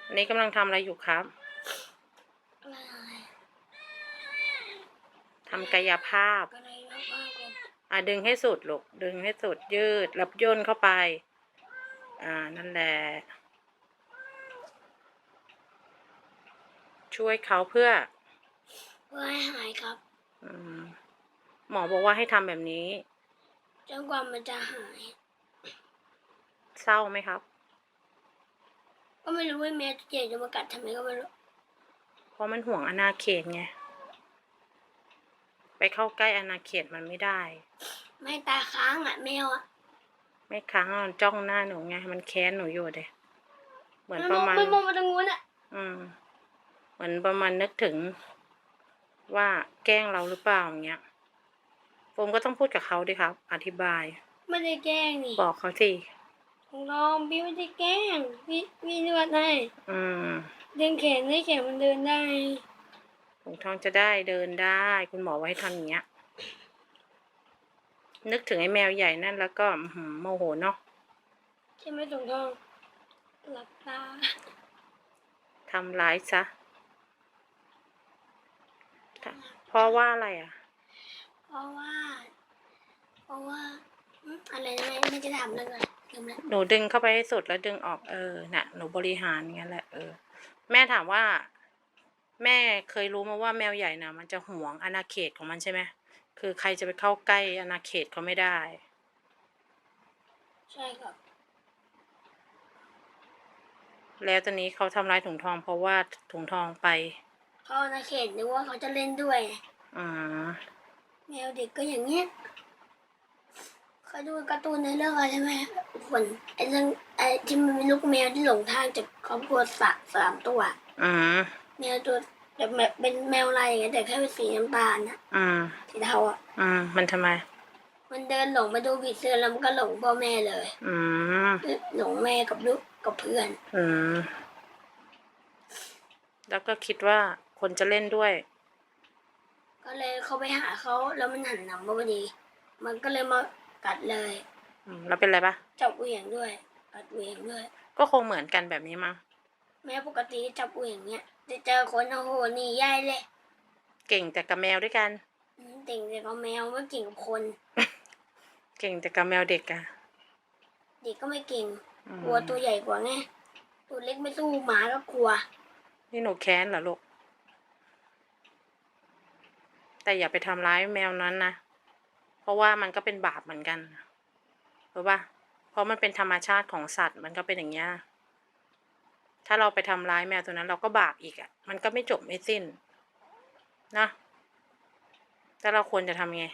อันนี้กำลังทำอะไรอยู่ครับทำกายภาพดึงให้สุดลูกดึงให้สุดยืดแล้วย่นเข้าไปนั่นแหละช่วยเขาเพื่อให้หายครับหมอบอกว่าให้ทำแบบนี้จนกว่ามันจะหาย เศร้าไหมครับก็ไม่รู้ว่าแมวเจ๊จะมากัดทำไมก็ไม่รู้เพราะมันห่วงอาณาเขตไงไปเข้าใกล้อาณาเขตมันไม่ได้ไม่ตาค้างแมวไม่ค้างมันจ้องหน้าหนูไงมันแค้นหนูอยู่เด้เหมือนประมาณมันมองมาตรงนู้นเหมือนประมาณนึกถึงว่าแกล้งเราหรือเปล่าอย่างเงี้ยผมก็ต้องพูดกับเขาดิครับอธิบายไม่ได้แกล้งนี่บอกเขาสิของน้องพี่ไม่ได้แกล้งพี่นวดให้ดึงแขนให้แขนมันเดินได้ถุงทองจะได้เดินได้คุณหมอไว้ทำอย่างเงี้ยนึกถึงไอ้แมวใหญ่นั่นแล้วก็โมโหเนาะใช่ไหมถุงทองหลับตาทำร้ายซะเพราะว่าอะไรเพราะว่าอะไรนะไม่จะถามเรื่องอะไรหนูดึงเข้าไปให้สุดแล้วดึงออกน่ะหนูบริหารอย่างเงี้ยแหละแม่ถามว่าแม่เคยรู้มาว่าแมวใหญ่น่ะมันจะหวงอาณาเขตของมันใช่ไหมคือใครจะไปเข้าใกล้อาณาเขตเขาไม่ได้ใช่ครับแล้วตอนนี้เขาทำร้ายถุงทองเพราะว่าถุงทองไปเขาอาณาเขตนึกว่าเขาจะเล่นด้วยแมวเด็กก็อย่างเงี้ยเขาดูการ์ตูนในเรื่องอะไรใช่ไหมคนไอ้เรื่องที่มันเป็นลูกแมวที่หลงทางจากครอบครัว3 ตัวแมวตัวแบบเป็นแมวลายอย่างเงี้ยแต่แค่เป็นสีน้ำตาลสีเทามันทำไมมันเดินหลงไปดูผีเสื้อแล้วมันก็หลงพ่อแม่เลยหลงแม่กับลูกกับเพื่อนแล้วก็คิดว่าคนจะเล่นด้วยก็เลยเขาไปหาเขาแล้วมันหันหลังมาพอดีมันก็เลยมากัดเลยแล้วเป็นไรปะจับเหวี่ยงด้วยกัดเหวี่ยงด้วยก็คงเหมือนกันแบบนี้มั้งแม่ปกติจับเหวี่ยงเนี้ยจะเจอคนโอ้โหนี่ใหญ่เลยเก่งแต่กับแมวด้วยกันเก่งแต่กับแมวไม่เก่งกับคนเก่งแต่กับแมวเด็กเด็กก็ไม่เก่งกลัวตัวใหญ่กว่าไงตัวเล็กไม่สู้หมาก็กลัวนี่หนูแค้นเหรอลูกแต่อย่าไปทำร้ายแมวนั้นนะเพราะว่ามันก็เป็นบาปเหมือนกันรู้ป่ะเพราะมันเป็นธรรมชาติของสัตว์มันก็เป็นอย่างเงี้ยถ้าเราไปทำร้ายแมวตัวนั้นเราก็บาปอีกมันก็ไม่จบไม่สิ้นนะแต่เราควรจะทำไง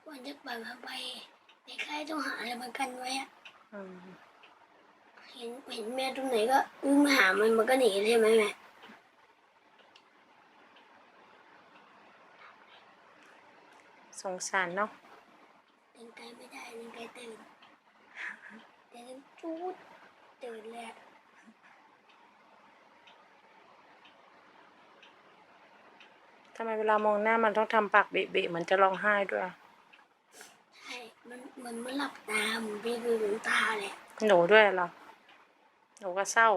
ควรจะปล่อยมันไปในค่ายต้องหาอะไรมากันไว้เห็นแมวตรงไหนก็มาหามันก็หนีใช่ไหมแม่สงสารเนาะเดินไกลไม่ได้เดินไกลตื่นเดินจู๊ดตื่นเลยทำไมเวลามองหน้ามันต้องทำปากเบะๆเหมือนจะร้องไห้ด้วยใช่มันหลับตามันเบะๆหลับตาเลยหนูด้วยเหรอหนูก็เศร้า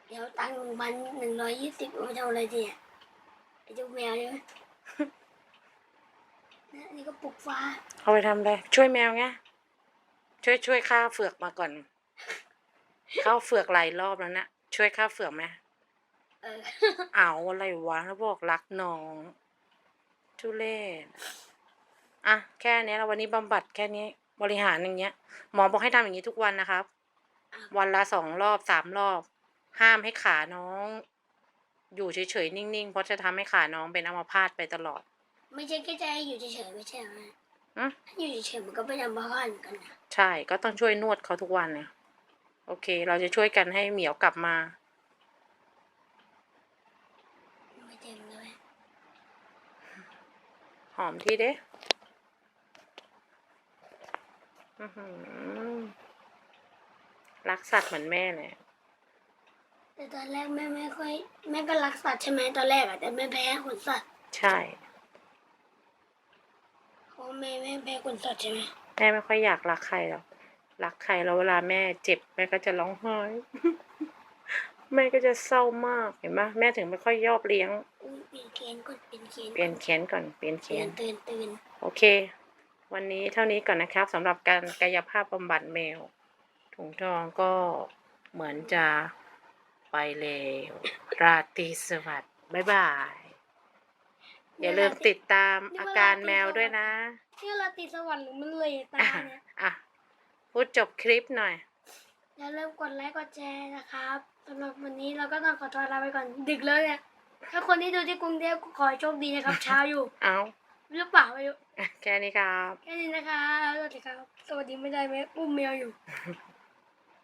เดี๋ยวตังค์120มาทำอะไรดีไอ้เจ้าแมวใช่ไหมนี่ก็ปลุกฟ้าเอาไปทำอะไรช่วยแมวไงช่วยฆ่าเฟือกมาก่อนเข้าเฟือกหลายรอบแล้วนะช่วยฆ่าเฟือกไหมเอาอะไรวะแล้วบอกรักน้องทุเรศแค่นี้เราวันนี้บำบัดแค่นี้บริหารอย่างเงี้ยหมอบอกให้ทำอย่างนี้ทุกวันนะครับวันละ2 รอบ3 รอบห้ามให้ขาน้องอยู่เฉยๆนิ่งๆเพราะจะทำให้ขาน้องเป็นอัมพาตไปตลอดไม่ใช่แค่ใจอยู่เฉยๆไม่ใช่ไหมอยู่เฉยๆมันก็เป็นอัมพาตเหมือนกันนะใช่ก็ต้องช่วยนวดเขาทุกวันเนี่ยโอเคเราจะช่วยกันให้เหมียวกลับมาไม่เต็มเลยหอมทีเด้รักสัตว์เหมือนแม่เลยแต่ตอนแรกแม่ไม่ค่อยแม่ก็รักสัตว์ใช่ไหมตอนแรกแต่แม่แพ้ขนสัตว์ใช่เขา ราะแม่แพ้คนสัตว์ใช่ไหม แม่ไม่ค่อยอยากรักใครหรอกรักใครแล้วเวลาแม่เจ็บแม่ก็จะร้องไห้ แม่ก็จะเศร้ามากเห็นไหมแม่ถึงไม่ค่อยยอบเลี้ยงเปลี่ยนเขียนก่อนเปลี่ยนเขียน เปลี่ยนเขียนก่อนเปลี่ยนเขียน ตื่นโอเค วันนี้เท่านี้ก่อนนะครับสำหรับการกายภาพบำบัดแมวถุงทองก็เหมือนจะไปแล้วราตรีสวัสดิ์บ๊ายบายอย่าลืมติดตามอาการแมวด้วยนะนี่ราตรีสวัสดิ์หรือมันเลยตาเนี่ย อ่ะพูดจบคลิปหน่อยอย่าลืมกดไลค์กดแชร์นะครับสำหรับวันนี้เราก็ต้องขอตัวลาไปก่อนดึกแล้วเนี่ยถ้าคนที่ดูที่กรุงเทพก็ขอให้โชคดีนะครับเช้าอยู่เอาหรือเปล่าไม่รู้แค่นี้ครับแค่นี้นะครับสวัสดีครับสวัสดีไม่ได้ไหมอุ้มแมวอยู่